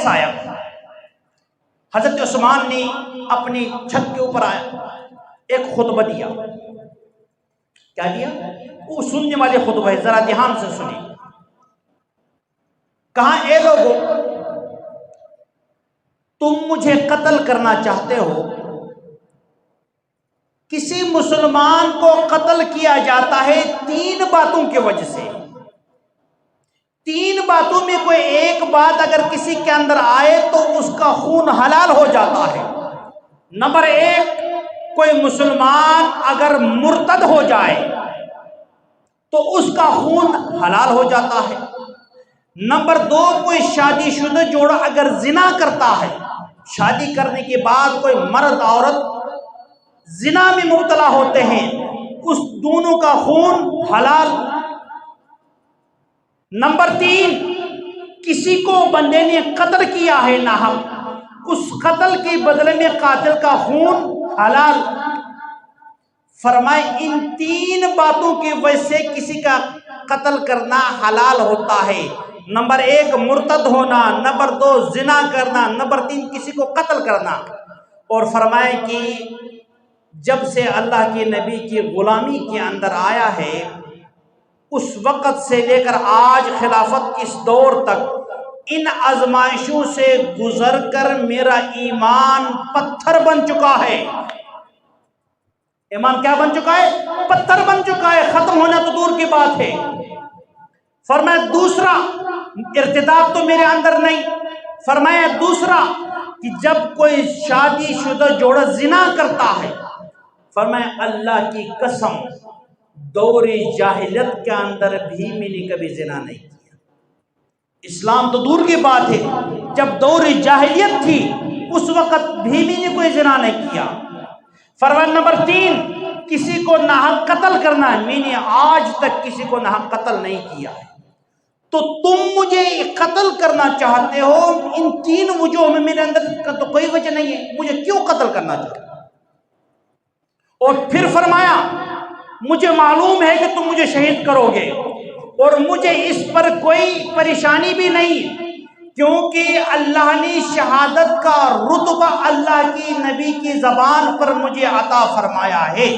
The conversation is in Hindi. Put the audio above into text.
केस आया, हजरत उस्मान ने अपनी छत के ऊपर आया, एक खुतबा दिया। क्या दिया? वो सुनने वाले खुतबा है, जरा ध्यान से सुनिए। कहा, ए लोगों, तुम मुझे कत्ल करना चाहते हो। किसी मुसलमान को कत्ल किया जाता है 3 बातों की वजह से। 3 बातों में कोई एक बात अगर किसी के अंदर आए तो उसका खून हलाल हो जाता है। नंबर 1, कोई मुसलमान अगर मुर्तद हो जाए तो उसका खून हलाल हो जाता है। नंबर 2, कोई शादीशुदा जोड़ा अगर जिना करता है, शादी करने के बाद कोई मर्द औरत जिना में मुब्तला होते हैं, उस दोनों का खून हलाल। नंबर 3, किसी को बंदे ने कत्ल किया है नाहक, उस कत्ल के बदले में कातिल का खून हलाल। फरमाए इन 3 बातों की वजह से किसी का कत्ल करना हलाल होता है। नंबर 1 मुर्तद होना, नंबर 2 जिना करना, नंबर 3 किसी को कत्ल करना। और फरमाए कि जब से अल्लाह के नबी की गुलामी के अंदर आया है, उस वक़्त से लेकर आज खिलाफत के इस दौर तक इन आजमाइशों से गुजर कर मेरा ईमान पत्थर बन चुका है। ईमान क्या बन चुका है? पत्थर बन चुका है। खत्म होना तो दूर की बात है। फरमाया दूसरा, इर्तिदाद तो मेरे अंदर नहीं। फरमाया दूसरा कि जब कोई शादीशुदा जोड़ा जिना करता है, फरमाया अल्लाह की कसम, दौरे जाहिलियत के अंदर भी मैंने कभी जिना नहीं किया। इस्लाम तो दूर की बात है, जब दौरे जाहिलियत थी उस वक्त भी मैंने कोई जिना नहीं किया। फरमान नंबर 3, किसी को नाहक कत्ल करना है, मैंने आज तक किसी को नाहक कत्ल नहीं किया है। तो तुम मुझे कत्ल करना चाहते हो, इन 3 वजहों में मेरे अंदर तो कोई वजह नहीं है, मुझे क्यों कत्ल करना चाहते हो? और फिर फरमाया मुझे मालूम है कि तुम मुझे शहीद करोगे और मुझे इस पर कोई परेशानी भी नहीं, क्योंकि अल्लाह ने शहादत का रुतबा अल्लाह की नबी की जबान पर मुझे अता फरमाया है।